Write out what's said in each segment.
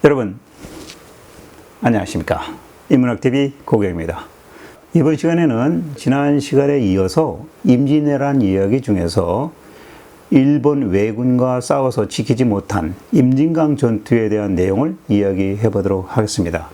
여러분 안녕하십니까? 인문학TV 고경입니다. 이번 시간에는 지난 시간에 이어서 임진왜란 이야기 중에서 일본 왜군과 싸워서 지키지 못한 임진강 전투에 대한 내용을 이야기해 보도록 하겠습니다.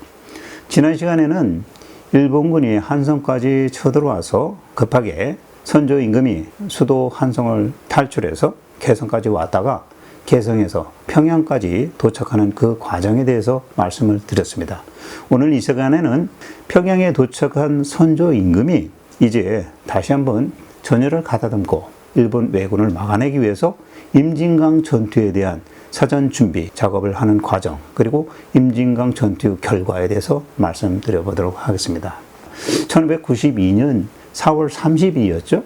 지난 시간에는 일본군이 한성까지 쳐들어와서 급하게 선조 임금이 수도 한성을 탈출해서 개성까지 왔다가 개성에서 평양까지 도착하는 그 과정에 대해서 말씀을 드렸습니다. 오늘 이 시간에는 평양에 도착한 선조 임금이 이제 다시 한번 전열을 가다듬고 일본 왜군을 막아내기 위해서 임진강 전투에 대한 사전 준비 작업을 하는 과정, 그리고 임진강 전투 결과에 대해서 말씀드려 보도록 하겠습니다. 1592년 4월 30일이었죠.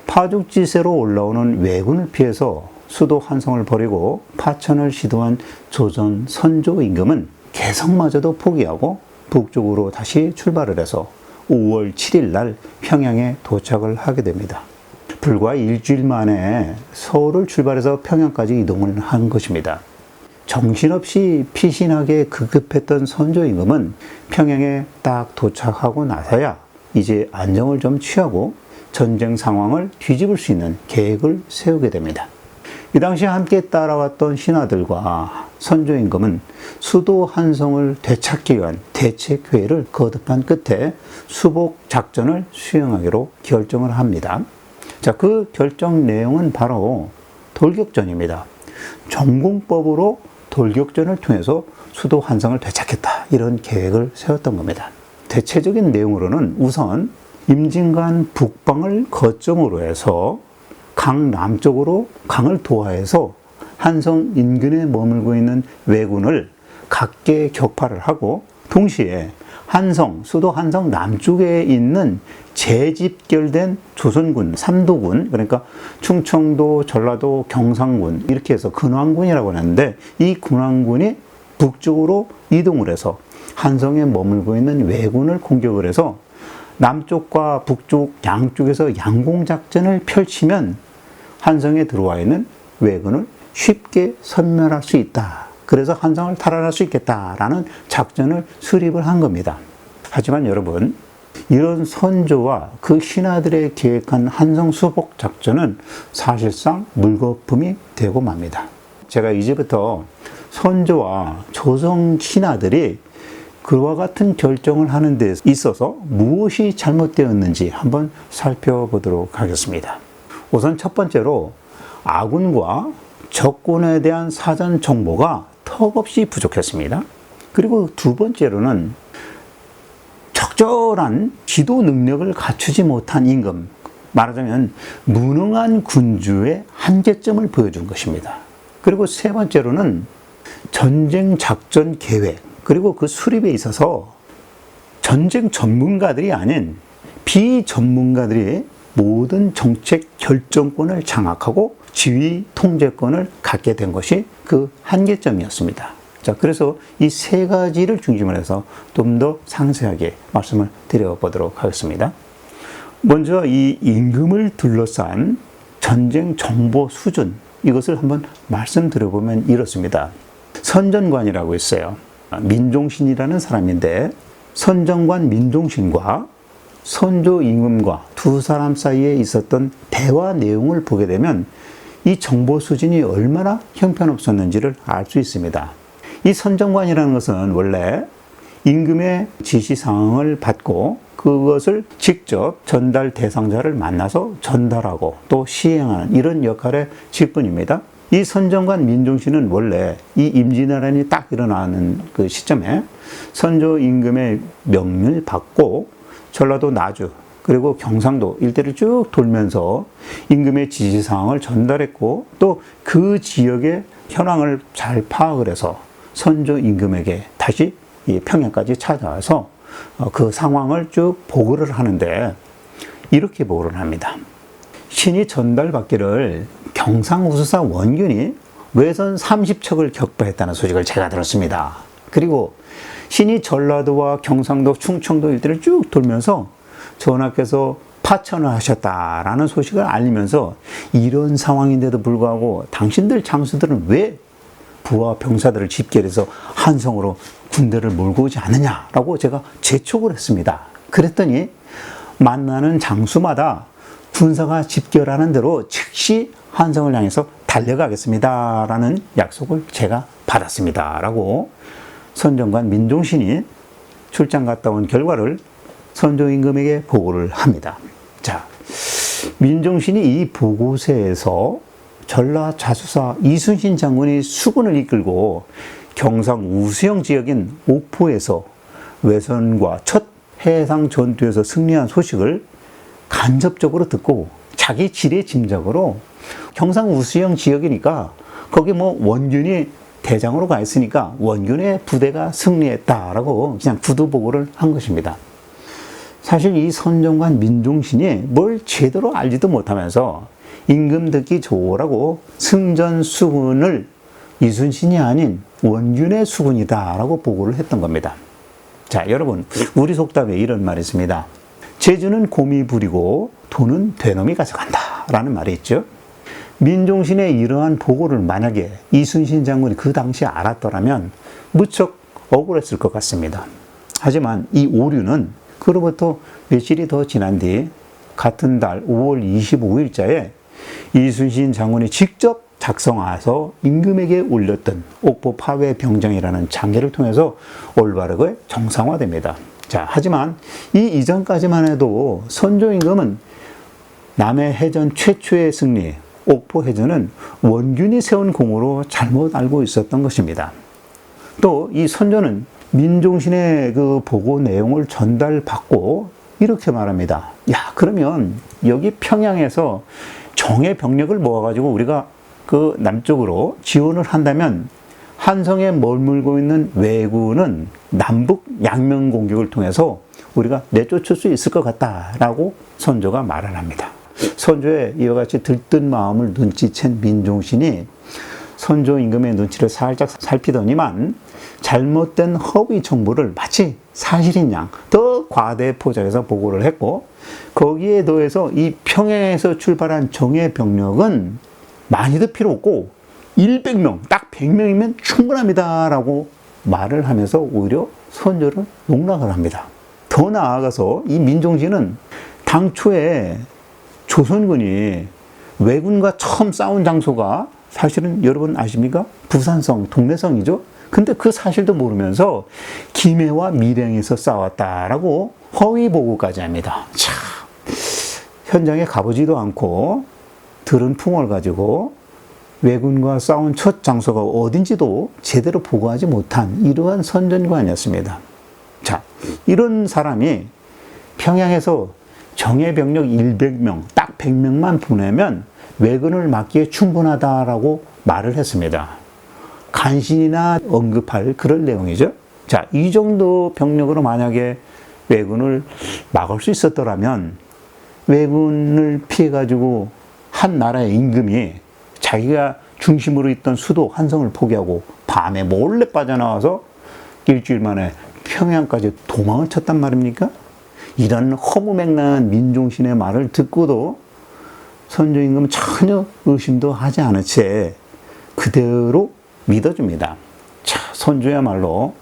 파죽지세로 올라오는 왜군을 피해서 수도 한성을 버리고 파천을 시도한 조선 선조 임금은 개성마저도 포기하고 북쪽으로 다시 출발을 해서 5월 7일 날 평양에 도착을 하게 됩니다. 불과 일주일 만에 서울을 출발해서 평양까지 이동을 한 것입니다. 정신없이 피신하게 급급했던 선조 임금은 평양에 딱 도착하고 나서야 이제 안정을 좀 취하고 전쟁 상황을 뒤집을 수 있는 계획을 세우게 됩니다. 이 당시에 함께 따라왔던 신하들과 선조 임금은 수도 한성을 되찾기 위한 대책회의를 거듭한 끝에 수복 작전을 수행하기로 결정을 합니다. 자, 그 결정 내용은 바로 돌격전입니다. 전공법으로 돌격전을 통해서 수도 한성을 되찾겠다, 이런 계획을 세웠던 겁니다. 대체적인 내용으로는 우선 임진강 북방을 거점으로 해서 강 남쪽으로 강을 도하해서 한성 인근에 머물고 있는 왜군을 각계 격파를 하고, 동시에 한성, 수도 한성 남쪽에 있는 재집결된 조선군, 삼도군, 그러니까 충청도, 전라도, 경상군, 이렇게 해서 근황군이라고 하는데, 이 근황군이 북쪽으로 이동을 해서 한성에 머물고 있는 왜군을 공격을 해서 남쪽과 북쪽 양쪽에서 양공작전을 펼치면 한성에 들어와 있는 왜군을 쉽게 섬멸할 수 있다. 그래서 한성을 탈환할 수 있겠다라는 작전을 수립을 한 겁니다. 하지만 여러분, 이런 선조와 그 신하들의 계획한 한성 수복 작전은 사실상 물거품이 되고 맙니다. 제가 이제부터 선조와 조선 신하들이 그와 같은 결정을 하는 데 있어서 무엇이 잘못되었는지 한번 살펴보도록 하겠습니다. 우선 첫 번째로 아군과 적군에 대한 사전 정보가 턱없이 부족했습니다. 그리고 두 번째로는 적절한 지도 능력을 갖추지 못한 임금, 말하자면 무능한 군주의 한계점을 보여준 것입니다. 그리고 세 번째로는 전쟁 작전 계획, 그리고 그 수립에 있어서 전쟁 전문가들이 아닌 비전문가들이 모든 정책 결정권을 장악하고 지휘 통제권을 갖게 된 것이 그 한계점이었습니다. 자, 그래서 이 세 가지를 중심으로 해서 좀 더 상세하게 말씀을 드려보도록 하겠습니다. 먼저 이 임금을 둘러싼 전쟁 정보 수준, 이것을 한번 말씀드려보면 이렇습니다. 선전관이라고 있어요. 민종신이라는 사람인데, 선전관 민종신과 선조 임금과 두 사람 사이에 있었던 대화 내용을 보게 되면 이 정보 수준이 얼마나 형편없었는지를 알 수 있습니다. 이 선전관이라는 것은 원래 임금의 지시사항을 받고 그것을 직접 전달 대상자를 만나서 전달하고 또 시행하는 이런 역할의 직분입니다. 이 선전관 민종신은 원래 이 임진왜란이 딱 일어나는 그 시점에 선조 임금의 명령을 받고 전라도 나주 그리고 경상도 일대를 쭉 돌면서 임금의 지시사항을 전달했고, 또 그 지역의 현황을 잘 파악을 해서 선조 임금에게 다시 평양까지 찾아와서 그 상황을 쭉 보고를 하는데, 이렇게 보고를 합니다. 신이 전달받기를 경상우수사 원균이 외선 30척을 격파했다는 소식을 제가 들었습니다. 그리고 신이 전라도와 경상도, 충청도 일대를 쭉 돌면서 전하께서 파천을 하셨다라는 소식을 알리면서, 이런 상황인데도 불구하고 당신들 장수들은 왜 부하 병사들을 집결해서 한성으로 군대를 몰고 오지 않느냐라고 제가 재촉을 했습니다. 그랬더니 만나는 장수마다 군사가 집결하는 대로 즉시 한성을 향해서 달려가겠습니다라는 약속을 제가 받았습니다라고 선정관 민종신이 출장 갔다 온 결과를 선조임금에게 보고를 합니다. 자, 민종신이 이 보고서에서 전라자수사 이순신 장군이 수군을 이끌고 경상 우수영 지역인 옥포에서 외선과 첫 해상 전투에서 승리한 소식을 간접적으로 듣고 자기 지레 짐작으로 경상 우수영 지역이니까 거기 뭐 원균이 대장으로 가 있으니까 원균의 부대가 승리했다라고 그냥 구두보고를 한 것입니다. 사실 이 선정관 민종신이 뭘 제대로 알지도 못하면서 임금 듣기 좋으라고 승전 수군을 이순신이 아닌 원균의 수군이다라고 보고를 했던 겁니다. 자, 여러분, 우리 속담에 이런 말이 있습니다. 재주는 곰이 부리고 돈은 되놈이 가져간다 라는 말이 있죠. 민종신의 이러한 보고를 만약에 이순신 장군이 그 당시에 알았더라면 무척 억울했을 것 같습니다. 하지만 이 오류는 그로부터 며칠이 더 지난 뒤 같은 달 5월 25일자에 이순신 장군이 직접 작성해서 임금에게 올렸던 옥포 파회 병정이라는 장계를 통해서 올바르게 정상화됩니다. 자, 하지만 이 이전까지만 해도 선조 임금은 남해 해전 최초의 승리, 옥포 해전은 원균이 세운 공으로 잘못 알고 있었던 것입니다. 또 이 선조는 민종신의 그 보고 내용을 전달받고 이렇게 말합니다. 야, 그러면 여기 평양에서 정예 병력을 모아가지고 우리가 그 남쪽으로 지원을 한다면 한성에 머물고 있는 왜군은 남북 양면 공격을 통해서 우리가 내쫓을 수 있을 것 같다라고 선조가 말을 합니다. 선조의 이와 같이 들뜬 마음을 눈치챈 민종신이 선조 임금의 눈치를 살짝 살피더니만 잘못된 허위 정보를 마치 사실인 양 더 과대 포장해서 보고를 했고, 거기에 더해서 이 평양에서 출발한 정예 병력은 많이도 필요 없고 100명, 딱 100명이면 충분합니다라고 말을 하면서 오히려 선조를 농락을 합니다. 더 나아가서 이 민종신은 당초에 조선군이 왜군과 처음 싸운 장소가 사실은 여러분 아십니까? 부산성, 동래성이죠. 근데 그 사실도 모르면서 김해와 밀양에서 싸웠다라고 허위 보고까지 합니다. 참, 현장에 가보지도 않고 들은 풍을 가지고 왜군과 싸운 첫 장소가 어딘지도 제대로 보고하지 못한 이러한 선전관이었습니다. 자, 이런 사람이 평양에서 정예병력 100명, 딱 100명만 보내면 왜군을 막기에 충분하다라고 말을 했습니다. 간신이나 언급할 그런 내용이죠. 자, 이 정도 병력으로 만약에 왜군을 막을 수 있었더라면 왜군을 피해가지고 한 나라의 임금이 자기가 중심으로 있던 수도 한성을 포기하고 밤에 몰래 빠져나와서 일주일 만에 평양까지 도망을 쳤단 말입니까? 이런 허무맹랑한 민종신의 말을 듣고도 선조 임금은 전혀 의심도 하지 않은 채 그대로 믿어줍니다. 자, 선조야말로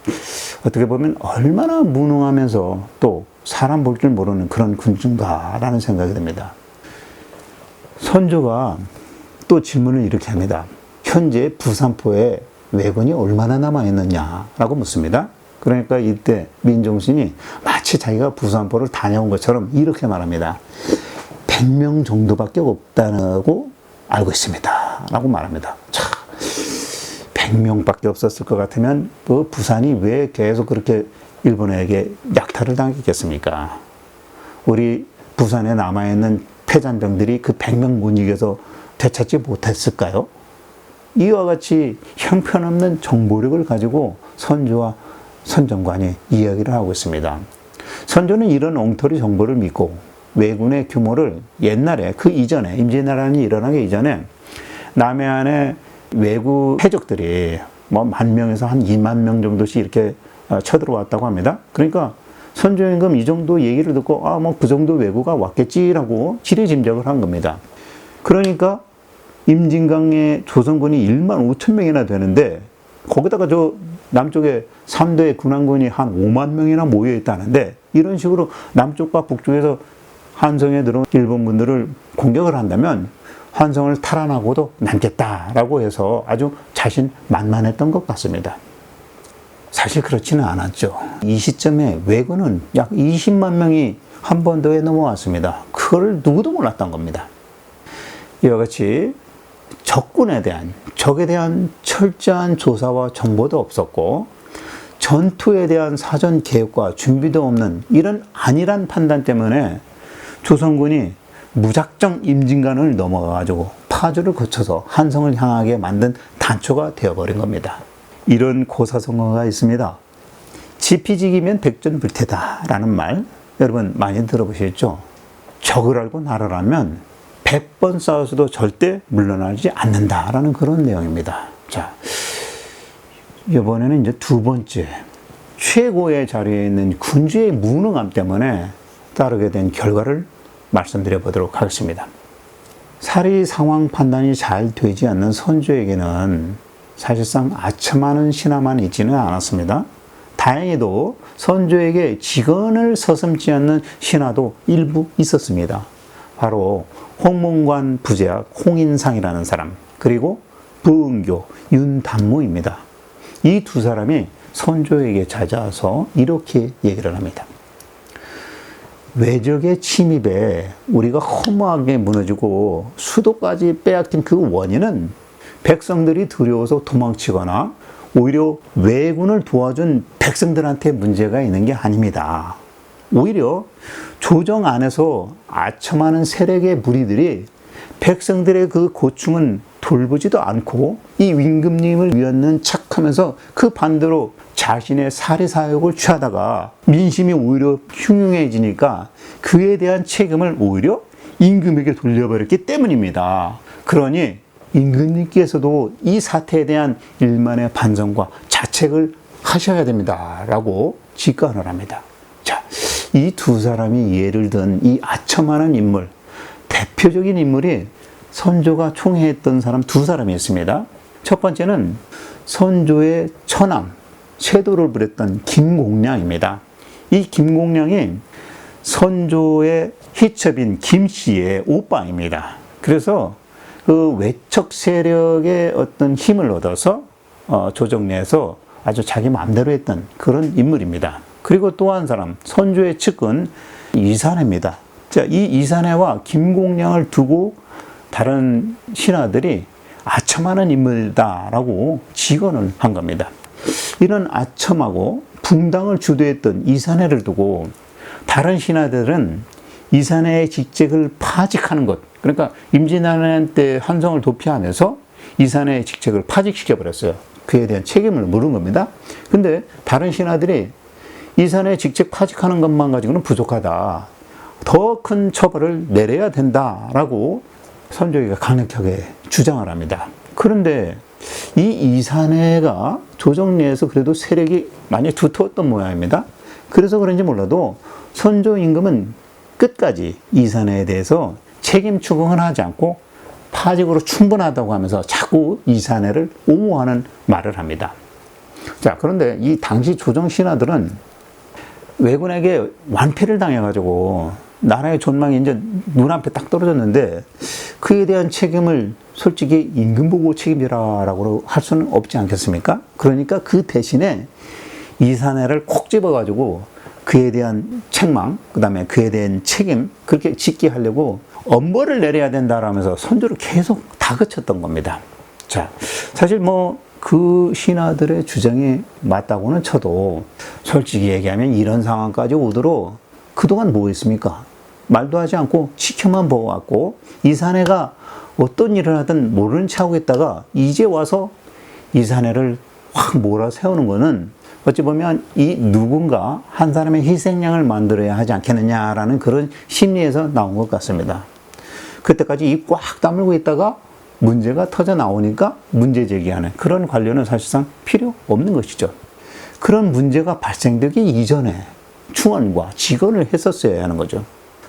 어떻게 보면 얼마나 무능하면서 또 사람 볼 줄 모르는 그런 군주인가라는 생각이 듭니다. 선조가 또 질문을 이렇게 합니다. 현재 부산포에 왜군이 얼마나 남아있느냐라고 묻습니다. 그러니까 이때 민종신이 마치 자기가 부산포를 다녀온 것처럼 이렇게 말합니다. 100명 정도밖에 없다고 알고 있습니다. 라고 말합니다. 자, 100명밖에 없었을 것 같으면 그 부산이 왜 계속 그렇게 일본에게 약탈을 당했겠습니까? 우리 부산에 남아있는 패잔병들이 그 100명 못 이겨서 되찾지 못했을까요? 이와 같이 형편없는 정보력을 가지고 선조와 선정관이 이야기를 하고 있습니다. 선조는 이런 엉터리 정보를 믿고 왜군의 규모를 옛날에 그 이전에 임진왜란이 일어나기 이전에 남해안에 왜구 해적들이 뭐 10,000명에서 한 20,000명 정도씩 이렇게 쳐들어왔다고 합니다. 그러니까 선조임금 이 정도 얘기를 듣고 뭐 그 정도 왜구가 왔겠지라고 지레짐작을 한 겁니다. 그러니까 임진강에 조선군이 15,000명이나 되는데 거기다가 저 남쪽에 3대 군함군이 한 5만 명이나 모여 있다는데, 이런 식으로 남쪽과 북쪽에서 한성에 들어온 일본 군들을 공격을 한다면 한성을 탈환하고도 남겠다라고 해서 아주 자신만만했던 것 같습니다. 사실 그렇지는 않았죠. 이 시점에 왜군은 약 20만 명이 한반도에 넘어왔습니다. 그걸 누구도 몰랐던 겁니다. 이와 같이 적군에 대한, 적에 대한 철저한 조사와 정보도 없었고, 전투에 대한 사전 계획과 준비도 없는 이런 안일한 판단 때문에 조선군이 무작정 임진간을 넘어가가지고 파주를 거쳐서 한성을 향하게 만든 단초가 되어버린 겁니다. 이런 고사성어가 있습니다. 지피지기면 백전불태다 라는 말, 여러분 많이 들어보셨죠? 적을 알고 나를 알면 100번 싸워서도 절대 물러나지 않는다라는 그런 내용입니다. 자, 이번에는 이제 두 번째, 최고의 자리에 있는 군주의 무능함 때문에 따르게 된 결과를 말씀드려 보도록 하겠습니다. 사리 상황 판단이 잘 되지 않는 선조에게는 사실상 아첨하는 신하만 있지는 않았습니다. 다행히도 선조에게 직언을 서슴지 않는 신하도 일부 있었습니다. 바로 홍문관 부제학 홍인상이라는 사람, 그리고 부은교 윤단무입니다. 이 두 사람이 선조에게 찾아와서 이렇게 얘기를 합니다. 외적의 침입에 우리가 허무하게 무너지고 수도까지 빼앗긴 그 원인은 백성들이 두려워서 도망치거나 오히려 왜군을 도와준 백성들한테 문제가 있는 게 아닙니다. 오히려 조정 안에서 아첨하는 세력의 무리들이 백성들의 그 고충은 돌보지도 않고 이 임금님을 위하는 척하면서 그 반대로 자신의 사리사욕을 취하다가 민심이 오히려 흉흉해지니까 그에 대한 책임을 오히려 임금에게 돌려버렸기 때문입니다. 그러니 임금님께서도 이 사태에 대한 일만의 반성과 자책을 하셔야 됩니다. 라고 직관을 합니다. 자, 이 두 사람이 예를 든 이 아첨하는 인물, 대표적인 인물이 선조가 총애했던 사람 두 사람이 있습니다. 첫 번째는 선조의 처남, 쇄도를 부렸던 김공량입니다. 이 김공량이 선조의 희첩인 김씨의 오빠입니다. 그래서 그 외척 세력의 어떤 힘을 얻어서 조정 내에서 아주 자기 마음대로 했던 그런 인물입니다. 그리고 또 한 사람, 선조의 측근 이산해입니다. 자, 이 이산해와 김공량을 두고 다른 신하들이 아첨하는 인물이다라고 직언을 한 겁니다. 이런 아첨하고 분당을 주도했던 이산해를 두고 다른 신하들은 이산해의 직책을 파직하는 것, 그러니까 임진왜란 때 한성을 도피하면서 이산해의 직책을 파직시켜버렸어요. 그에 대한 책임을 물은 겁니다. 근데 다른 신하들이 이산해의 직책 파직하는 것만 가지고는 부족하다, 더 큰 처벌을 내려야 된다라고 선조가 강력하게 주장을 합니다. 그런데 이 이산해가 조정 내에서 그래도 세력이 많이 두터웠던 모양입니다. 그래서 그런지 몰라도 선조 임금은 끝까지 이산해에 대해서 책임 추궁을 하지 않고 파직으로 충분하다고 하면서 자꾸 이산해를 옹호하는 말을 합니다. 자, 그런데 이 당시 조정 신하들은 왜군에게 완패를 당해가지고 나라의 존망이 이제 눈앞에 딱 떨어졌는데 그에 대한 책임을 솔직히 임금 보고 책임지라라고 할 수는 없지 않겠습니까? 그러니까 그 대신에 이산해를 콕 집어가지고 그에 대한 책망, 그 다음에 그에 대한 책임, 그렇게 짓게 하려고 엄벌을 내려야 된다라면서 선조를 계속 다그쳤던 겁니다. 자, 사실 그 신하들의 주장이 맞다고는 쳐도 솔직히 얘기하면 이런 상황까지 오도록 그동안 뭐 했습니까? 말도 하지 않고 지켜만 보고 왔고 이산해가 어떤 일을 하든 모르는 체 하고 있다가 이제 와서 이산해를 확 몰아세우는 거는 어찌 보면 이 누군가 한 사람의 희생양을 만들어야 하지 않겠느냐라는 그런 심리에서 나온 것 같습니다. 그때까지 입 꽉 다물고 있다가 문제가 터져 나오니까 문제 제기하는 그런 관료는 사실상 필요 없는 것이죠. 그런 문제가 발생되기 이전에 충언과 직언을 했었어야 하는 거죠.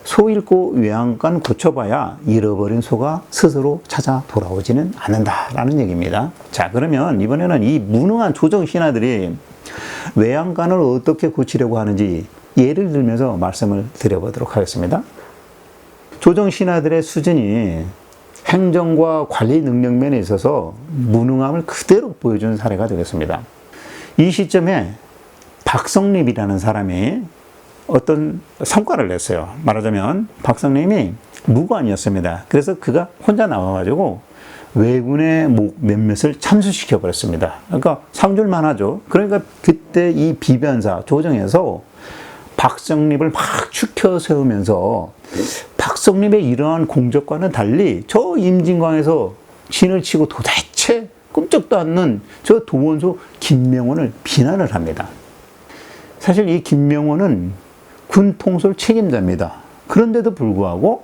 소 잃고 외양간 고쳐봐야 잃어버린 소가 스스로 찾아 돌아오지는 않는다라는 얘기입니다. 자, 그러면 이번에는 이 무능한 조정 신하들이 외양간을 어떻게 고치려고 하는지 예를 들면서 말씀을 드려보도록 하겠습니다. 조정 신하들의 수준이 행정과 관리 능력 면에 있어서 무능함을 그대로 보여주는 사례가 되겠습니다. 이 시점에 박성립이라는 사람이 어떤 성과를 냈어요. 말하자면 박성립이 무관이었습니다. 그래서 그가 혼자 나와가지고 왜군의 몇몇을 참수시켜 버렸습니다. 그러니까 상줄만 하죠. 그러니까 그때 이 비변사 조정에서 박성립을 막 추켜 세우면서 박성립의 이러한 공적과는 달리 저 임진광에서 진을 치고 도대체 끔찍도 않는 저 도원소 김명원을 비난을 합니다. 사실 이 김명원은 군 통솔 책임자입니다. 그런데도 불구하고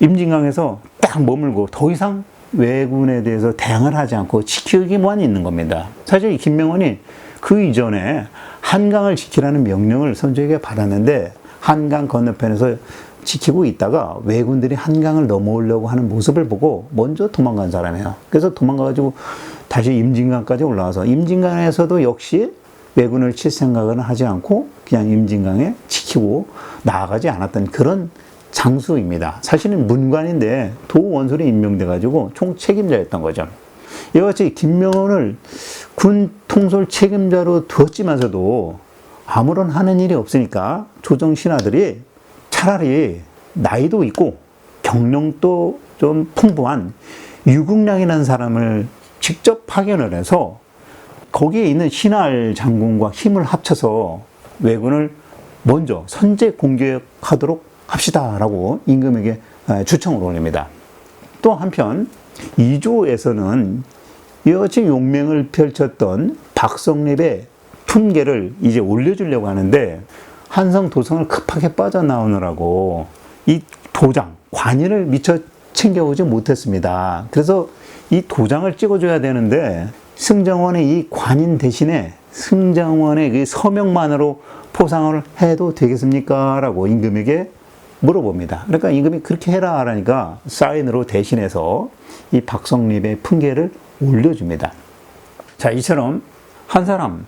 임진강에서 딱 머물고 더 이상 왜군에 대해서 대항을 하지 않고 지키기만 있는 겁니다. 사실 이 김명원이 그 이전에 한강을 지키라는 명령을 선조에게 받았는데 한강 건너편에서 지키고 있다가 왜군들이 한강을 넘어오려고 하는 모습을 보고 먼저 도망간 사람이에요. 그래서 도망가가지고 다시 임진강까지 올라와서 임진강에서도 역시 왜군을 칠 생각은 하지 않고 그냥 임진강에 지키고 나아가지 않았던 그런 장수입니다. 사실은 문관인데 도원술이 임명돼가지고 총 책임자였던 거죠. 이와 같이 김명원을 군 통솔 책임자로 두었지만서도 아무런 하는 일이 없으니까 조정 신하들이 차라리 나이도 있고 경력도 좀 풍부한 유국량이라는 사람을 직접 파견을 해서 거기에 있는 신할 장군과 힘을 합쳐서 왜군을 먼저 선제 공격하도록 합시다라고 임금에게 주청을 올립니다. 또 한편 이조에서는 이와 같이 용맹을 펼쳤던 박성립의 품계를 이제 올려주려고 하는데 한성 도성을 급하게 빠져나오느라고 이 도장, 관인을 미처 챙겨오지 못했습니다. 그래서 이 도장을 찍어줘야 되는데 승정원의 이 관인 대신에 승정원의 그 서명만으로 포상을 해도 되겠습니까? 라고 임금에게 물어봅니다. 그러니까 임금이 그렇게 해라 하니까 사인으로 대신해서 이 박성립의 품계를 올려줍니다. 자, 이처럼 한 사람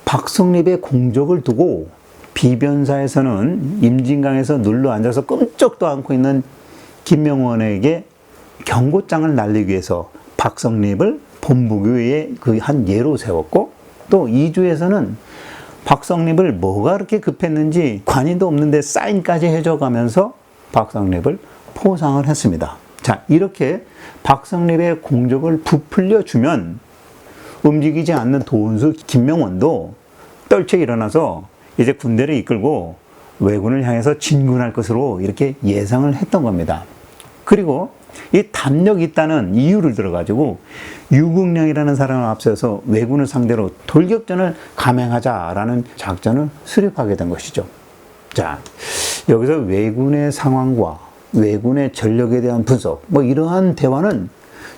박성립의 공적을 두고 비변사에서는 임진강에서 눌러 앉아서 끔찍도 않고 있는 김명원에게 경고장을 날리기 위해서 박성립을 본부교의 그 한 예로 세웠고, 또 이주에서는 박성립을 뭐가 그렇게 급했는지 관인도 없는데 사인까지 해줘가면서 박성립을 포상을 했습니다. 자, 이렇게 박성립의 공적을 부풀려 주면 움직이지 않는 도원수 김명원도 떨쳐 일어나서 이제 군대를 이끌고 왜군을 향해서 진군할 것으로 이렇게 예상을 했던 겁니다. 그리고 이 담력 있다는 이유를 들어가지고 유국량이라는 사람을 앞세워서 왜군을 상대로 돌격전을 감행하자라는 작전을 수립하게 된 것이죠. 자, 여기서 왜군의 상황과 왜군의 전력에 대한 분석, 뭐 이러한 대화는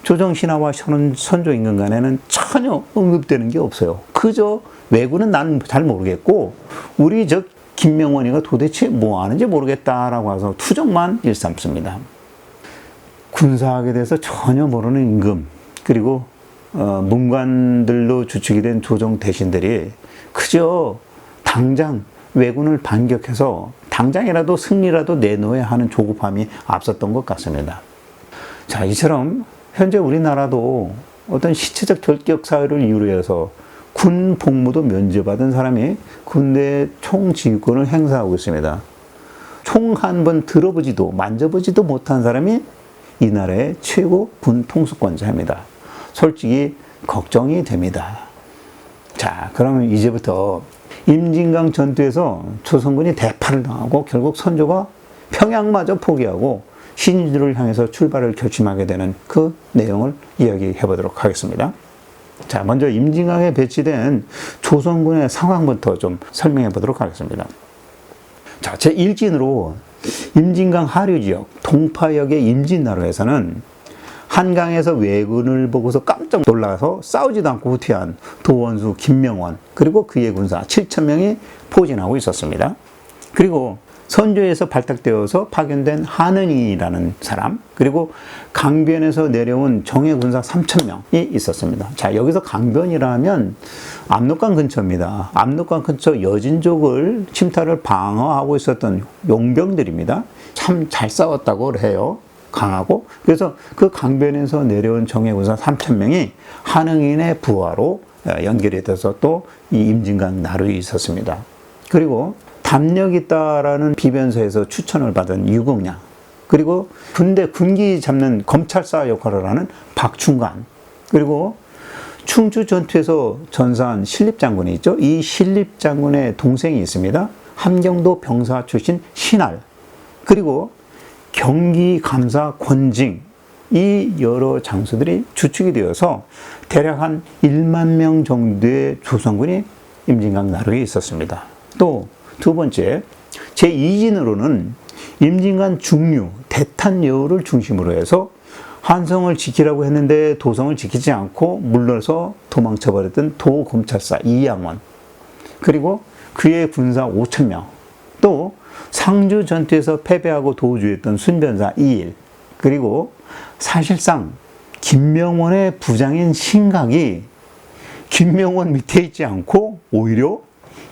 조정신하와 선조 임금 간에는 전혀 언급되는 게 없어요. 그저 왜군은 난 잘 모르겠고 우리 저 김명원이가 도대체 뭐 하는지 모르겠다라고 해서 투정만 일삼습니다. 군사학에 대해서 전혀 모르는 임금, 그리고 문관들로 주축이 된 조정 대신들이 그저 당장 왜군을 반격해서 당장이라도 승리라도 내놓아야 하는 조급함이 앞섰던 것 같습니다. 자, 이처럼 현재 우리나라도 어떤 시체적 결격 사회를 이유로 해서 군 복무도 면제받은 사람이 군대 총지휘권을 행사하고 있습니다. 총 한 번 들어보지도 만져보지도 못한 사람이 이 나라의 최고 군 통수권자입니다. 솔직히 걱정이 됩니다. 자, 그러면 이제부터 임진강 전투에서 조선군이 대파를 당하고 결국 선조가 평양마저 포기하고 신주를 향해서 출발을 결심하게 되는 그 내용을 이야기해 보도록 하겠습니다. 자, 먼저 임진강에 배치된 조선군의 상황부터 좀 설명해 보도록 하겠습니다. 자, 제1진으로 임진강 하류 지역 동파역의 임진나루에서는 한강에서 왜군을 보고서 깜짝 놀라서 싸우지도 않고 후퇴한 도원수 김명원 그리고 그의 군사 7,000명이 포진하고 있었습니다. 그리고 선조에서 발탁되어서 파견된 한응이라는 사람, 그리고 강변에서 내려온 정예군사 3,000명이 있었습니다. 자, 여기서 강변이라면 압록강 근처입니다. 압록강 근처 여진족을 침탈을 방어하고 있었던 용병들입니다. 참 잘 싸웠다고 해요. 강하고. 그래서 그 강변에서 내려온 정예군사 3,000명이 한응인의 부하로 연결이 돼서 또 이 임진강 나루에 있었습니다. 그리고 담력 있다라는 비변서에서 추천을 받은 유공량, 그리고 군대 군기 잡는 검찰사 역할을 하는 박충관, 그리고 충주 전투에서 전사한 신립장군이 있죠. 이 신립장군의 동생이 있습니다. 함경도 병사 출신 신할, 그리고 경기감사 권징, 이 여러 장수들이 주축이 되어서 대략 한 1만 명 정도의 조선군이 임진강 나루에 있었습니다. 또 두 번째, 제2진으로는 임진강 중류, 대탄여우를 중심으로 해서 한성을 지키라고 했는데 도성을 지키지 않고 물러서 도망쳐버렸던 도검찰사 이양원, 그리고 그의 군사 5,000명, 또 상주 전투에서 패배하고 도주했던 순변사 이일, 그리고 사실상 김명원의 부장인 신각이 김명원 밑에 있지 않고 오히려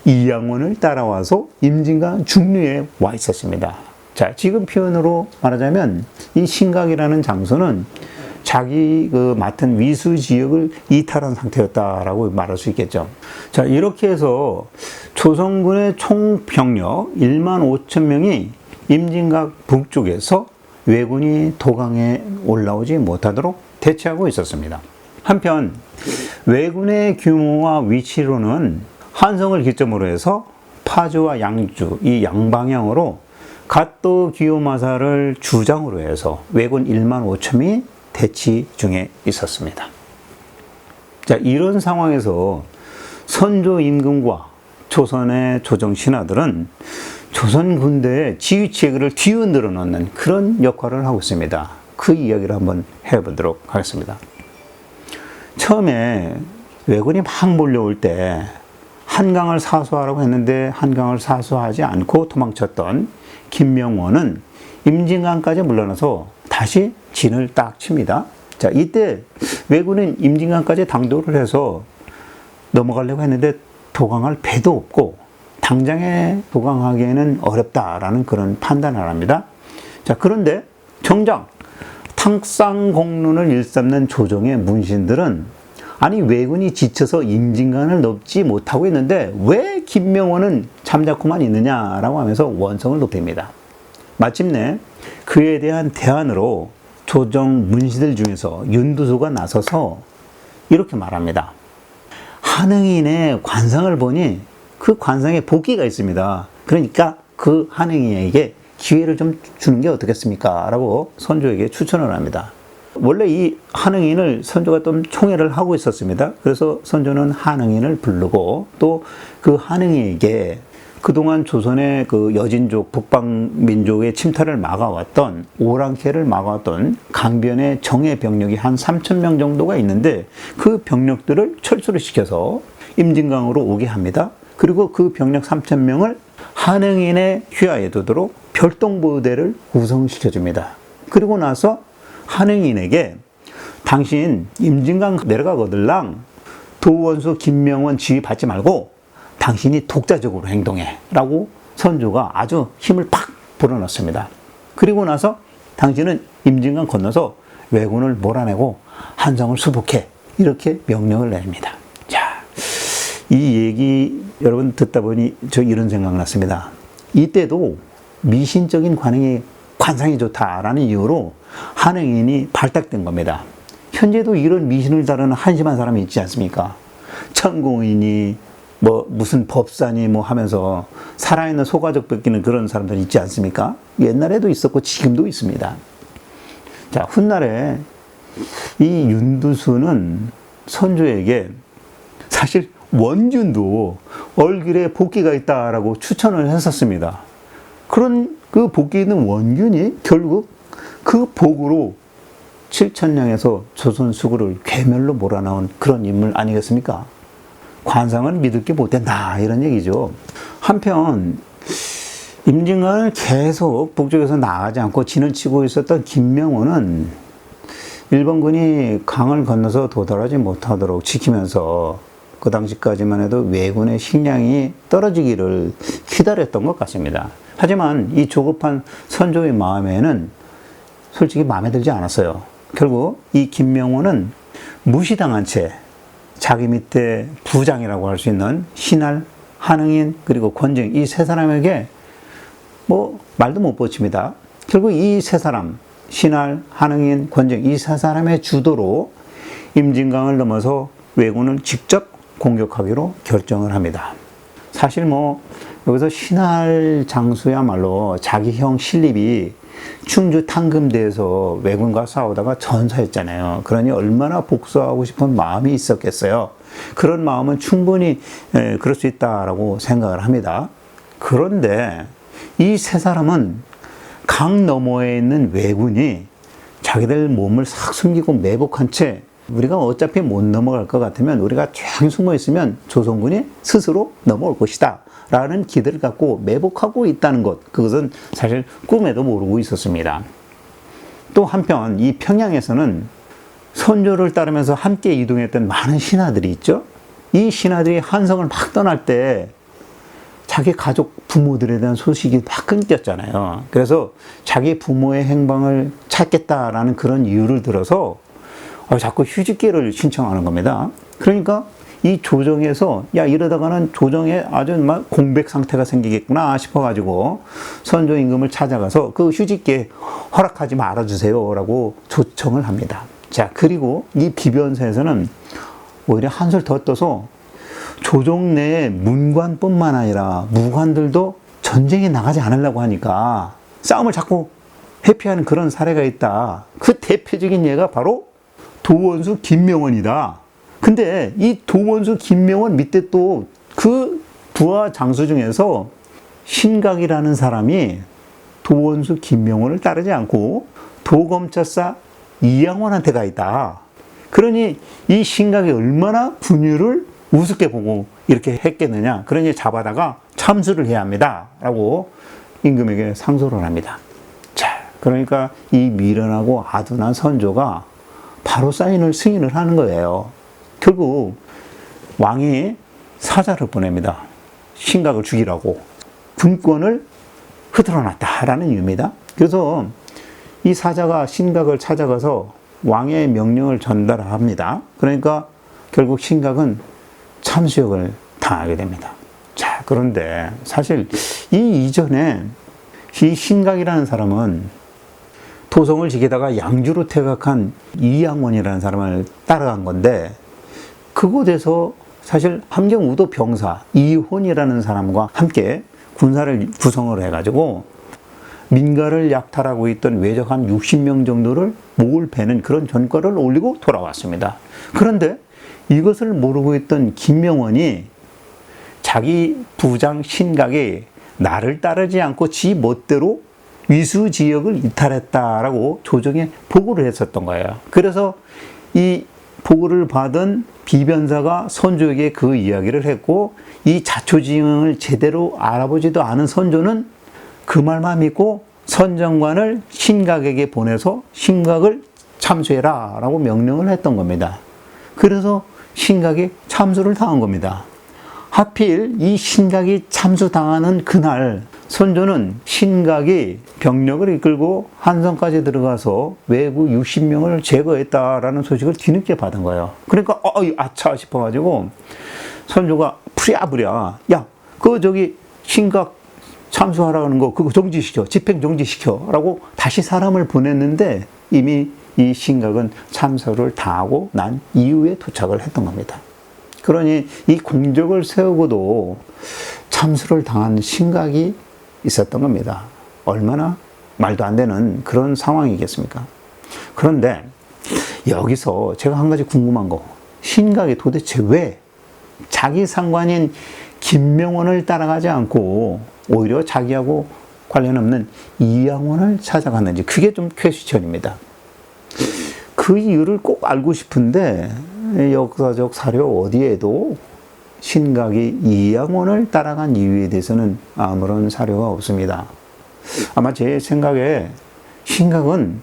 이양원을 따라와서 임진강 중류에 와 있었습니다. 자, 지금 표현으로 말하자면 이 신각이라는 장소는 자기 맡은 위수 지역을 이탈한 상태였다라고 말할 수 있겠죠. 자, 이렇게 해서 조선군의 총 병력 1만 5천 명이 임진강 북쪽에서 왜군이 도강에 올라오지 못하도록 대치하고 있었습니다. 한편 왜군의 규모와 위치로는 한성을 기점으로 해서 파주와 양주, 이 양방향으로 갓도 기요마사를 주장으로 해서 왜군 1만 5천이 대치 중에 있었습니다. 자, 이런 상황에서 선조 임금과 조선의 조정 신하들은 조선 군대의 지휘체계를 뒤흔들어 놓는 그런 역할을 하고 있습니다. 그 이야기를 한번 해보도록 하겠습니다. 처음에 왜군이 막 몰려올 때 한강을 사수하라고 했는데 한강을 사수하지 않고 도망쳤던 김명원은 임진강까지 물러나서 다시 진을 딱 칩니다. 자, 이때 왜군은 임진강까지 당도를 해서 넘어가려고 했는데 도강할 배도 없고 당장에 도강하기에는 어렵다라는 그런 판단을 합니다. 자, 그런데 정작 탕쌍공론을 일삼는 조정의 문신들은 아니 왜군이 지쳐서 임진강을 넘지 못하고 있는데 왜 김명원은 잠자코만 있느냐라고 하면서 원성을 높입니다. 마침내 그에 대한 대안으로 조정 문신들 중에서 윤두수가 나서서 이렇게 말합니다. 한응인의 관상을 보니 그 관상에 복기가 있습니다. 그러니까 그 한응인에게 기회를 좀 주는 게 어떻겠습니까? 라고 선조에게 추천을 합니다. 원래 이 한응인을 선조가 좀 총애를 하고 있었습니다. 그래서 선조는 한응인을 부르고 또 그 한응인에게 그동안 조선의 그 여진족, 북방민족의 침탈을 막아왔던, 오랑캐를 막아왔던 강변의 정예 병력이 한 3,000명 정도가 있는데 그 병력들을 철수를 시켜서 임진강으로 오게 합니다. 그리고 그 병력 3,000명을 한응인의 휘하에 두도록 별동부대를 구성시켜줍니다. 그리고 나서 한응인에게 당신 임진강 내려가거들랑 도원수 김명원 지휘 받지 말고 당신이 독자적으로 행동해 라고 선조가 아주 힘을 팍 불어넣습니다. 그리고 나서 당신은 임진강 건너서 왜군을 몰아내고 한성을 수복해 이렇게 명령을 내립니다. 자, 이 얘기 여러분 듣다 보니 저 이런 생각 났습니다. 이때도 미신적인 관상이 좋다라는 이유로 한응인이 발탁된 겁니다. 현재도 이런 미신을 다루는 한심한 사람이 있지 않습니까? 천공인이 무슨 법사니 하면서 살아있는 소가족 뺏기는 그런 사람들 있지 않습니까? 옛날에도 있었고 지금도 있습니다. 자, 훗날에 이 윤두수는 선조에게 사실 원균도 얼굴에 복기가 있다라고 추천을 했었습니다. 그런 그 복기 있는 원균이 결국 그 복으로 7천량에서 조선 수구를 괴멸로 몰아넣은 그런 인물 아니겠습니까? 관상은 믿을 게 못 된다 이런 얘기죠. 한편 임진강을 계속 북쪽에서 나가지 않고 진을 치고 있었던 김명호는 일본군이 강을 건너서 도달하지 못하도록 지키면서 그 당시까지만 해도 왜군의 식량이 떨어지기를 기다렸던 것 같습니다. 하지만 이 조급한 선조의 마음에는 솔직히 마음에 들지 않았어요. 결국 이 김명호는 무시당한 채 자기 밑에 부장이라고 할 수 있는 신할, 한응인, 그리고 권정, 이 세 사람에게 말도 못 붙입니다. 결국 이 세 사람, 신할, 한응인, 권정, 이 세 사람의 주도로 임진강을 넘어서 왜군을 직접 공격하기로 결정을 합니다. 사실 여기서 신할 장수야말로 자기 형 신립이 충주 탕금대에서 왜군과 싸우다가 전사했잖아요. 그러니 얼마나 복수하고 싶은 마음이 있었겠어요. 그런 마음은 충분히 그럴 수 있다라고 생각을 합니다. 그런데 이 세 사람은 강 너머에 있는 왜군이 자기들 몸을 싹 숨기고 매복한 채 우리가 어차피 못 넘어갈 것 같으면 우리가 조용히 숨어 있으면 조선군이 스스로 넘어올 것이다 라는 기대를 갖고 매복하고 있다는 것, 그것은 사실 꿈에도 모르고 있었습니다. 또 한편 이 평양에서는 선조를 따르면서 함께 이동했던 많은 신하들이 있죠. 이 신하들이 한성을 막 떠날 때 자기 가족 부모들에 대한 소식이 막 끊겼잖아요. 그래서 자기 부모의 행방을 찾겠다라는 그런 이유를 들어서 자꾸 휴직기를 신청하는 겁니다. 그러니까 이 조정에서 이러다가는 조정에 아주 막 공백 상태가 생기겠구나 싶어가지고 선조 임금을 찾아가서 그 휴직기에 허락하지 말아주세요 라고 조청을 합니다. 자, 그리고 이 비변사에서는 오히려 한술 더 떠서 조정 내의 문관뿐만 아니라 무관들도 전쟁에 나가지 않으려고 하니까 싸움을 자꾸 회피하는 그런 사례가 있다. 그 대표적인 예가 바로 도원수 김명원이다. 근데 이 도원수 김명원 밑에 또 그 부하 장수 중에서 신각이라는 사람이 도원수 김명원을 따르지 않고 도검차사 이양원한테 가 있다. 그러니 이 신각이 얼마나 분유를 우습게 보고 이렇게 했겠느냐. 그러니 잡아다가 참수를 해야 합니다. 라고 임금에게 상소를 합니다. 자, 그러니까 이 미련하고 아둔한 선조가 바로 승인을 하는 거예요. 결국 왕이 사자를 보냅니다. 신각을 죽이라고. 군권을 흐트러놨다라는 이유입니다. 그래서 이 사자가 신각을 찾아가서 왕의 명령을 전달합니다. 그러니까 결국 신각은 참수역을 당하게 됩니다. 자, 그런데 사실 이 이전에 이 신각이라는 사람은 도성을 지키다가 양주로 퇴각한 이양원이라는 사람을 따라간 건데, 그곳에서 사실 함경우도 병사 이혼이라는 사람과 함께 군사를 구성을 해가지고 민가를 약탈하고 있던 왜적 한 60명 정도를 몰패는 그런 전과를 올리고 돌아왔습니다. 그런데 이것을 모르고 있던 김명원이 자기 부장 신각이 나를 따르지 않고 지 멋대로 위수 지역을 이탈했다라고 조정에 보고를 했었던 거예요. 그래서 이 보고를 받은 비변사가 선조에게 그 이야기를 했고, 이 자초지명을 제대로 알아보지도 않은 선조는 그 말만 믿고 선정관을 신각에게 보내서 신각을 참수해라 라고 명령을 했던 겁니다. 그래서 신각이 참수를 당한 겁니다. 하필 이 신각이 참수당하는 그날 선조는 신각이 병력을 이끌고 한성까지 들어가서 왜구 60명을 제거했다라는 소식을 뒤늦게 받은 거예요. 그러니까 아차 싶어가지고 선조가 부랴부랴 신각 참수하라는 거 그거 정지시켜, 집행 정지시켜 라고 다시 사람을 보냈는데 이미 이 신각은 참수를 당하고 난 이후에 도착을 했던 겁니다. 그러니 이 공적을 세우고도 참수를 당한 신각이 있었던 겁니다. 얼마나 말도 안 되는 그런 상황이겠습니까? 그런데 여기서 제가 한 가지 궁금한 거, 신각이 도대체 왜 자기 상관인 김명원을 따라가지 않고 오히려 자기하고 관련 없는 이양원을 찾아갔는지, 그게 좀 퀘스천입니다. 그 이유를 꼭 알고 싶은데 역사적 사료 어디에도 신각이 이양원을 따라간 이유에 대해서는 아무런 사료가 없습니다. 아마 제 생각에 신각은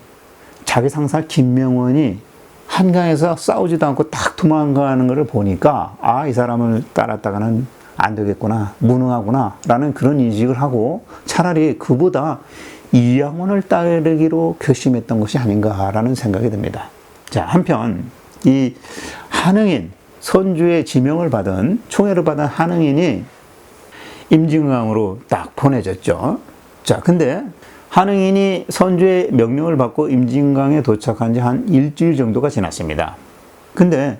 자기 상사 김명원이 한강에서 싸우지도 않고 딱 도망가는 것을 보니까 이 사람을 따랐다가는 안 되겠구나, 무능하구나 라는 그런 인식을 하고 차라리 그보다 이양원을 따르기로 결심했던 것이 아닌가라는 생각이 듭니다. 자, 한편 이 한응인, 선조의 지명을 받은, 총애를 받은 한응인이 임진강으로 딱 보내졌죠. 자, 근데 한응인이 선조의 명령을 받고 임진강에 도착한 지 한 일주일 정도가 지났습니다. 근데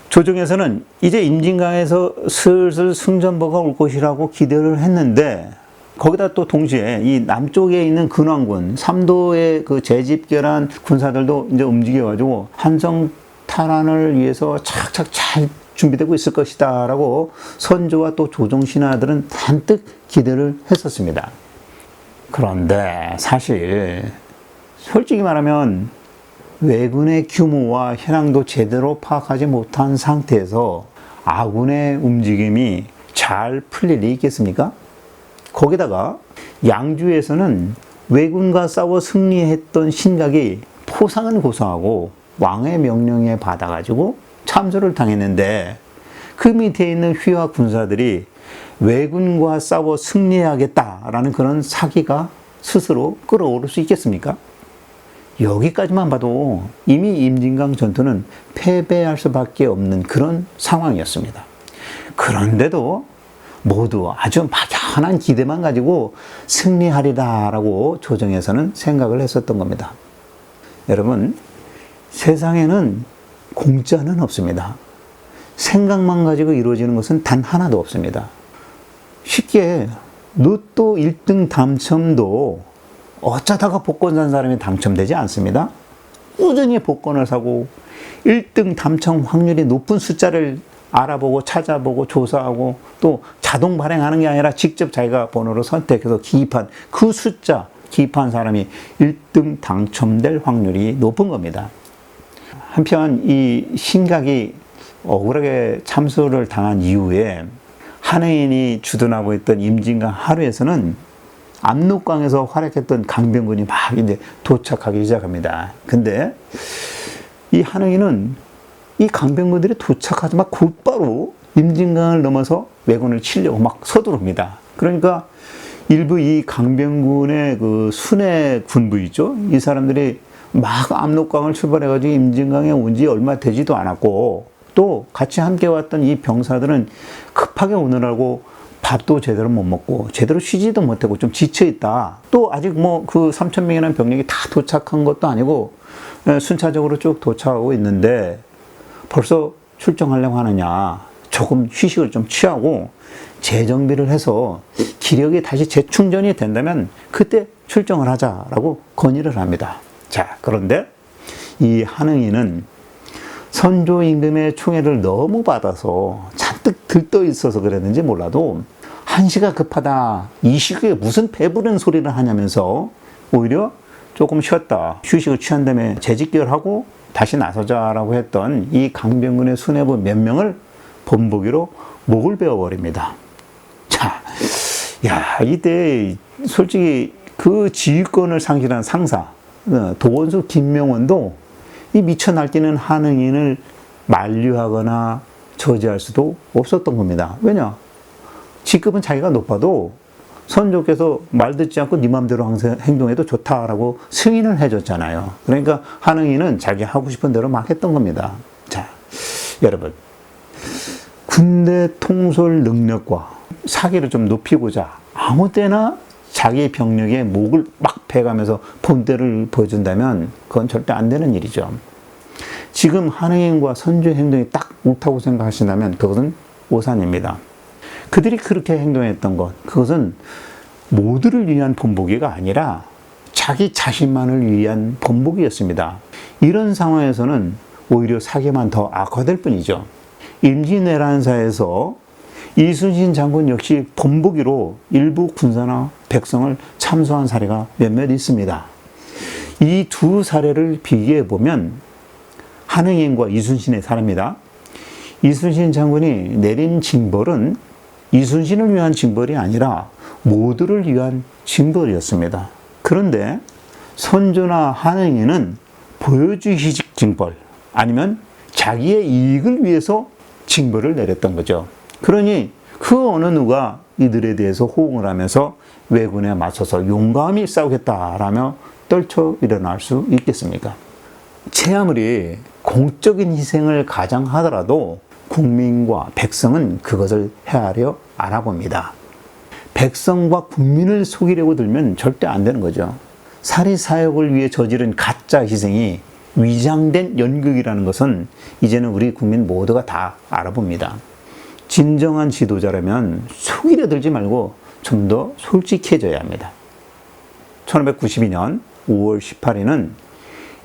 조정에서는 이제 임진강에서 슬슬 승전보가 올 것이라고 기대를 했는데, 거기다 또 동시에 이 남쪽에 있는 근황군, 삼도의 그 재집결한 군사들도 이제 움직여가지고 한성 탈환을 위해서 착착 잘 준비되고 있을 것이다 라고 선조와 또 조정 신하들은 잔뜩 기대를 했었습니다. 그런데 사실 솔직히 말하면 왜군의 규모와 현황도 제대로 파악하지 못한 상태에서 아군의 움직임이 잘 풀릴 리 있겠습니까? 거기다가 양주에서는 왜군과 싸워 승리했던 신각이 포상은 고사하고 왕의 명령에 받아가지고 참소를 당했는데, 그 밑에 있는 휘하 군사들이 왜군과 싸워 승리하겠다라는 그런 사기가 스스로 끌어오를 수 있겠습니까? 여기까지만 봐도 이미 임진강 전투는 패배할 수밖에 없는 그런 상황이었습니다. 그런데도 모두 아주 막연한 기대만 가지고 승리하리라라고 조정에서는 생각을 했었던 겁니다. 여러분, 세상에는 공짜는 없습니다. 생각만 가지고 이루어지는 것은 단 하나도 없습니다. 쉽게 로또 1등 당첨도 어쩌다가 복권 산 사람이 당첨되지 않습니다. 꾸준히 복권을 사고 1등 당첨 확률이 높은 숫자를 알아보고 찾아보고 조사하고 또 자동 발행하는 게 아니라 직접 자기가 번호를 선택해서 기입한 그 숫자, 기입한 사람이 1등 당첨될 확률이 높은 겁니다. 한편 이 신각이 억울하게 참수를 당한 이후에 한응인이 주둔하고 있던 임진강 하루에서는 압록강에서 활약했던 강병군이 막 이제 도착하기 시작합니다. 근데 이 한응인은 이 강병군들이 도착하자마자 곧바로 임진강을 넘어서 왜군을 치려고 막 서두릅니다. 그러니까 일부 이 강병군의 그 순회 군부 있죠? 이 사람들이 막 압록강을 출발해가지고 임진강에 온 지 얼마 되지도 않았고, 또 같이 함께 왔던 이 병사들은 급하게 오느라고 밥도 제대로 못 먹고 제대로 쉬지도 못하고 좀 지쳐있다. 또 아직 뭐 그 3,000명이라는 병력이 다 도착한 것도 아니고 순차적으로 쭉 도착하고 있는데 벌써 출정하려고 하느냐. 조금 휴식을 좀 취하고 재정비를 해서 기력이 다시 재충전이 된다면 그때 출정을 하자라고 건의를 합니다. 자, 그런데 이 한응인은 선조 임금의 총애를 너무 받아서 잔뜩 들떠 있어서 그랬는지 몰라도 한시가 급하다, 이 시기에 무슨 배부른 소리를 하냐면서 오히려 조금 쉬었다, 휴식을 취한 다음에 재직결하고 다시 나서자라고 했던 이 강병군의 수뇌부 몇 명을 본보기로 목을 베어버립니다. 자, 이때 솔직히 그 지휘권을 상실한 상사 도원수 김명원도 이 미쳐 날뛰는 한응인을 만류하거나 저지할 수도 없었던 겁니다. 왜냐? 직급은 자기가 높아도 선조께서 말 듣지 않고 네 맘대로 항상 행동해도 좋다라고 승인을 해줬잖아요. 그러니까 한응인은 자기 하고 싶은 대로 막 했던 겁니다. 자, 여러분, 군대 통솔 능력과 사기를 좀 높이고자 아무 때나 자기 병력의 목을 막 베가면서 본때를 보여준다면 그건 절대 안 되는 일이죠. 지금 한응인과 선조의 행동이 딱 옳다고 생각하신다면 그것은 오산입니다. 그들이 그렇게 행동했던 것, 그것은 모두를 위한 본보기가 아니라 자기 자신만을 위한 본보기였습니다. 이런 상황에서는 오히려 사기만 더 악화될 뿐이죠. 임진왜란사에서 이순신 장군 역시 본보기로 일부 군사나 백성을 참수한 사례가 몇몇 있습니다. 이 두 사례를 비교해 보면 한응인과 이순신의 사례입니다. 이순신 장군이 내린 징벌은 이순신을 위한 징벌이 아니라 모두를 위한 징벌이었습니다. 그런데 선조나 한응이는 보여주기식 징벌, 아니면 자기의 이익을 위해서 징벌을 내렸던 거죠. 그러니 그 어느 누가 이들에 대해서 호응을 하면서 왜군에 맞서서 용감히 싸우겠다라며 떨쳐 일어날 수 있겠습니까? 제 아무리 공적인 희생을 가장하더라도 국민과 백성은 그것을 헤아려 알아봅니다. 백성과 국민을 속이려고 들면 절대 안 되는 거죠. 사리사욕을 위해 저지른 가짜 희생이 위장된 연극이라는 것은 이제는 우리 국민 모두가 다 알아봅니다. 진정한 지도자라면 속이려 들지 말고 좀 더 솔직해져야 합니다. 1592년 5월 18일은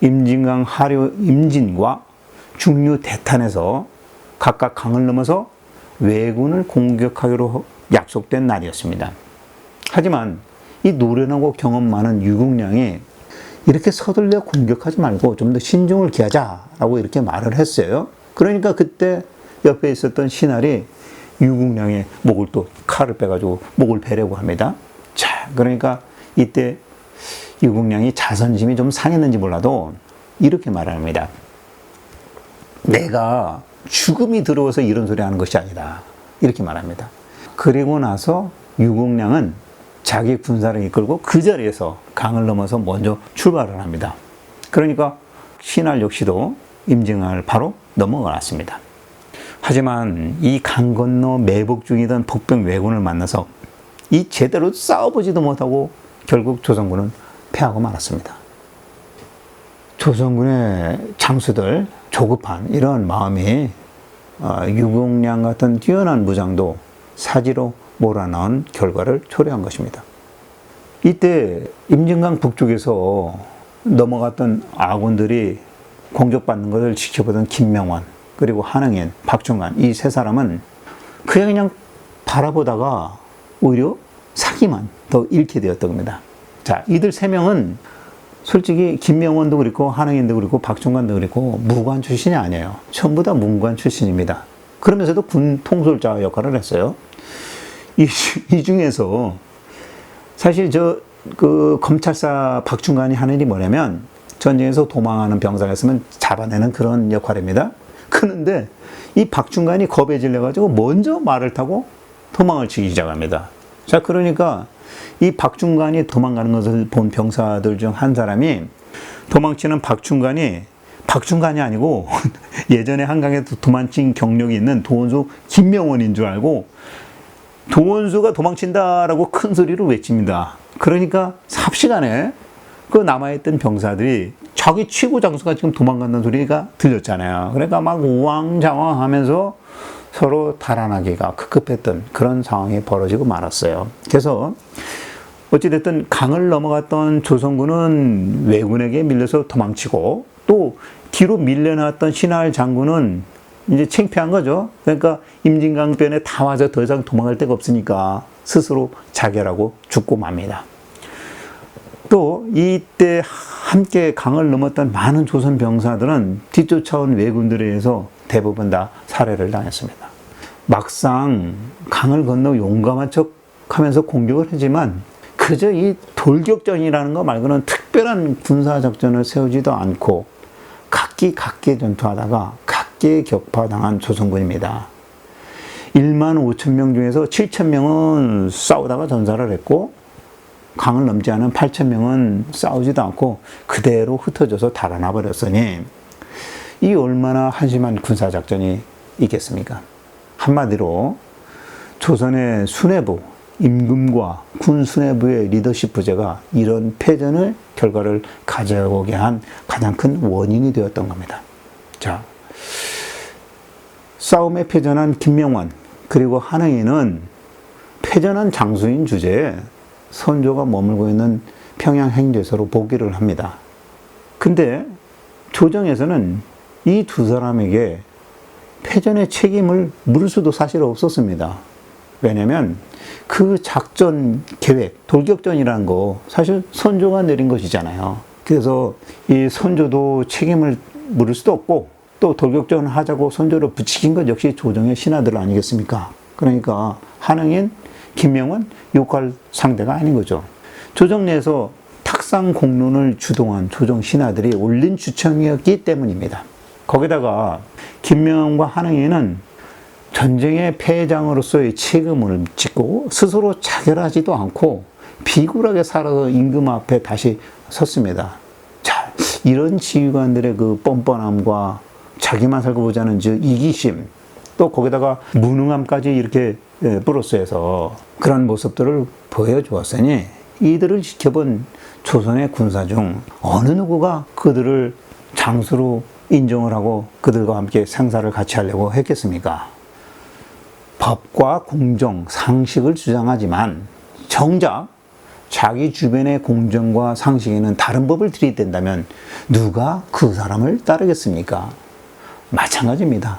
임진강 하류 임진과 중류 대탄에서 각각 강을 넘어서 왜군을 공격하기로 약속된 날이었습니다. 하지만 이 노련하고 경험 많은 유국량이 이렇게 서둘러 공격하지 말고 좀 더 신중을 기하자라고 이렇게 말을 했어요. 그러니까 그때 옆에 있었던 신할이 유국량의 목을 또 칼을 빼가지고 목을 베려고 합니다. 자, 그러니까 이때 유국량이 자존심이 좀 상했는지 몰라도 이렇게 말합니다. 내가 죽음이 들어와서 이런 소리 하는 것이 아니다. 이렇게 말합니다. 그리고 나서 유국량은 자기 군사를 이끌고 그 자리에서 강을 넘어서 먼저 출발을 합니다. 그러니까 신할 역시도 임진강을 바로 넘어갔습니다. 하지만 이 강 건너 매복 중이던 복병 왜군을 만나서 이 제대로 싸워보지도 못하고 결국 조선군은 패하고 말았습니다. 조선군의 장수들 조급한 이런 마음이 유국량 같은 뛰어난 무장도 사지로 몰아넣은 결과를 초래한 것입니다. 이때 임진강 북쪽에서 넘어갔던 아군들이 공격받는 것을 지켜보던 김명원, 그리고 한응인, 박중관 이 세 사람은 그냥 바라보다가 오히려 사기만 더 잃게 되었던 겁니다. 자, 이들 세 명은 솔직히 김명원도 그렇고 한응인도 그렇고 박중관도 그렇고 무관 출신이 아니에요. 전부 다 문관 출신입니다. 그러면서도 군 통솔자 역할을 했어요. 이 중에서 사실 그 검찰사 박중관이 하는 일이 뭐냐면 전쟁에서 도망하는 병사가 있으면 잡아내는 그런 역할입니다. 그런데 이 박중관이 겁에 질려가지고 먼저 말을 타고 도망을 치기 시작합니다. 자, 그러니까 이 박중관이 도망가는 것을 본 병사들 중 한 사람이 도망치는 박중관이 아니고 예전에 한강에서 도망친 경력이 있는 도원수 김명원인 줄 알고 도원수가 도망친다라고 큰 소리로 외칩니다. 그러니까 삽시간에 그 남아있던 병사들이 자기 치고 장수가 지금 도망간다는 소리가 들렸잖아요. 그러니까 막 우왕좌왕 하면서 서로 달아나기가 급급했던 그런 상황이 벌어지고 말았어요. 그래서 어찌됐든 강을 넘어갔던 조선군은 왜군에게 밀려서 도망치고 또 뒤로 밀려났던 신할 장군은 이제 창피한 거죠. 그러니까 임진강변에 다 와서 더 이상 도망갈 데가 없으니까 스스로 자결하고 죽고 맙니다. 또 이때 함께 강을 넘었던 많은 조선 병사들은 뒤쫓아온 왜군들에 의해서 대부분 다 살해를 당했습니다. 막상 강을 건너 용감한 척 하면서 공격을 하지만 그저 이 돌격전이라는 거 말고는 특별한 군사작전을 세우지도 않고 각기 전투하다가 각기 격파당한 조선군입니다. 1만 5천 명 중에서 7천 명은 싸우다가 전사를 했고 강을 넘지 않은 8천 명은 싸우지도 않고 그대로 흩어져서 달아나 버렸으니 이 얼마나 한심한 군사작전이 있겠습니까? 한마디로 조선의 수뇌부, 임금과 군 수뇌부의 리더십 부재가 이런 패전의 결과를 가져오게 한 가장 큰 원인이 되었던 겁니다. 자, 싸움에 패전한 김명원 그리고 한응인은 패전한 장수인 주제에 선조가 머물고 있는 평양 행제소로 복귀를 합니다. 근데 조정에서는 이 두 사람에게 패전의 책임을 물을 수도 사실 없었습니다. 왜냐면 그 작전 계획, 돌격전이라는 거 사실 선조가 내린 것이잖아요. 그래서 이 선조도 책임을 물을 수도 없고 또 돌격전 하자고 선조를 부추긴 것 역시 조정의 신하들 아니겠습니까? 그러니까 한응인, 김명은 욕할 상대가 아닌 거죠. 조정 내에서 탁상 공론을 주동한 조정 신하들이 올린 추천이었기 때문입니다. 거기다가 김명과 한응인은 전쟁의 패장으로서의 책임을 짓고 스스로 자결하지도 않고 비굴하게 살아서 임금 앞에 다시 섰습니다. 자, 이런 지휘관들의 그 뻔뻔함과 자기만 살고 보자는 이기심, 또 거기다가 무능함까지 이렇게 플러스해서 그런 모습들을 보여주었으니 이들을 지켜본 조선의 군사 중 어느 누구가 그들을 장수로 인정을 하고 그들과 함께 생사를 같이 하려고 했겠습니까? 법과 공정, 상식을 주장하지만 정작 자기 주변의 공정과 상식에는 다른 법을 들이댄다면 누가 그 사람을 따르겠습니까? 마찬가지입니다.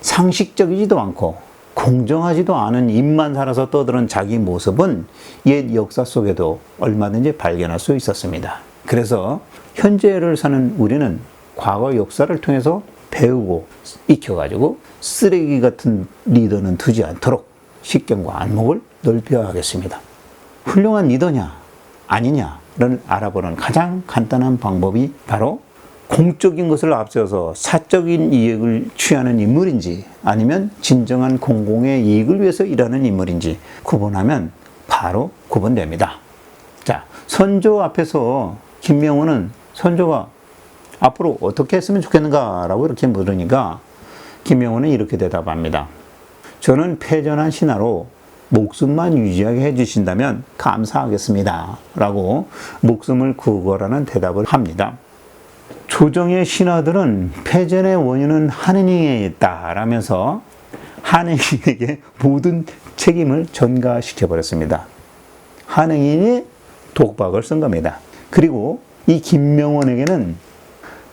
상식적이지도 않고 공정하지도 않은 입만 살아서 떠드는 자기 모습은 옛 역사 속에도 얼마든지 발견할 수 있었습니다. 그래서 현재를 사는 우리는 과거 역사를 통해서 배우고 익혀가지고 쓰레기 같은 리더는 두지 않도록 식견과 안목을 넓혀야 하겠습니다. 훌륭한 리더냐 아니냐를 알아보는 가장 간단한 방법이 바로 공적인 것을 앞세워서 사적인 이익을 취하는 인물인지 아니면 진정한 공공의 이익을 위해서 일하는 인물인지 구분하면 바로 구분됩니다. 자, 선조 앞에서 김명훈은 선조가 앞으로 어떻게 했으면 좋겠는가 라고 이렇게 물으니까 김명훈은 이렇게 대답합니다. 저는 패전한 신하로 목숨만 유지하게 해주신다면 감사하겠습니다 라고 목숨을 구걸하는 대답을 합니다. 조정의 신하들은 패전의 원인은 한은희에 있다 라면서 한응인에게 모든 책임을 전가시켜버렸습니다. 한응인이 독박을 쓴 겁니다. 그리고 이 김명원에게는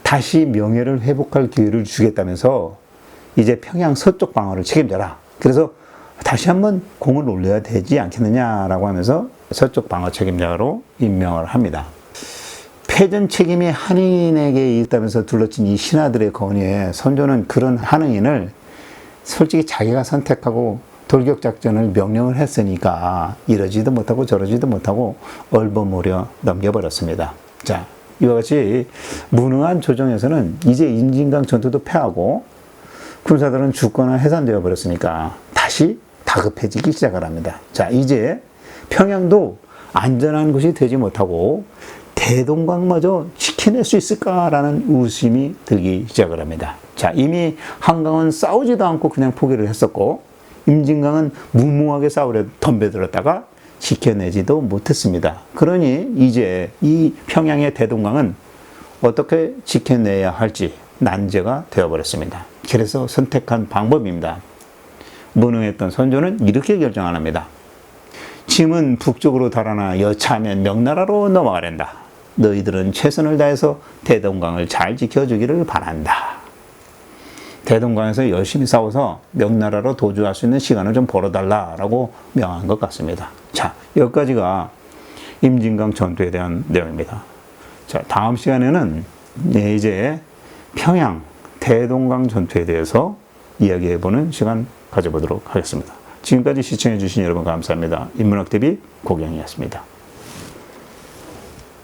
다시 명예를 회복할 기회를 주겠다면서 이제 평양 서쪽 방어를 책임져라. 그래서 다시 한번 공을 올려야 되지 않겠느냐라고 하면서 서쪽 방어 책임자로 임명을 합니다. 패전 책임이 한응인에게 있다면서 둘러친 이 신하들의 건의에 선조는 그런 한응인을 솔직히 자기가 선택하고 돌격작전을 명령을 했으니까 이러지도 못하고 저러지도 못하고 얼버무려 넘겨버렸습니다. 자, 이와 같이 무능한 조정에서는 이제 임진강 전투도 패하고 군사들은 죽거나 해산되어 버렸으니까 다시 다급해지기 시작을 합니다. 자, 이제 평양도 안전한 곳이 되지 못하고 대동강마저 지켜낼 수 있을까라는 의심이 들기 시작을 합니다. 자, 이미 한강은 싸우지도 않고 그냥 포기를 했었고 임진강은 무모하게 싸우려 덤벼들었다가 지켜내지도 못했습니다. 그러니 이제 이 평양의 대동강은 어떻게 지켜내야 할지 난제가 되어버렸습니다. 그래서 선택한 방법입니다. 무능했던 선조는 이렇게 결정을 합니다. 짐은 북쪽으로 달아나 여차하면 명나라로 넘어가랜다. 너희들은 최선을 다해서 대동강을 잘 지켜주기를 바란다. 대동강에서 열심히 싸워서 명나라로 도주할 수 있는 시간을 좀 벌어달라라고 명한 것 같습니다. 자, 여기까지가 임진강 전투에 대한 내용입니다. 자, 다음 시간에는 이제 평양 대동강 전투에 대해서 이야기해보는 시간 가져보도록 하겠습니다. 지금까지 시청해주신 여러분 감사합니다. 인문학TV 고경이었습니다.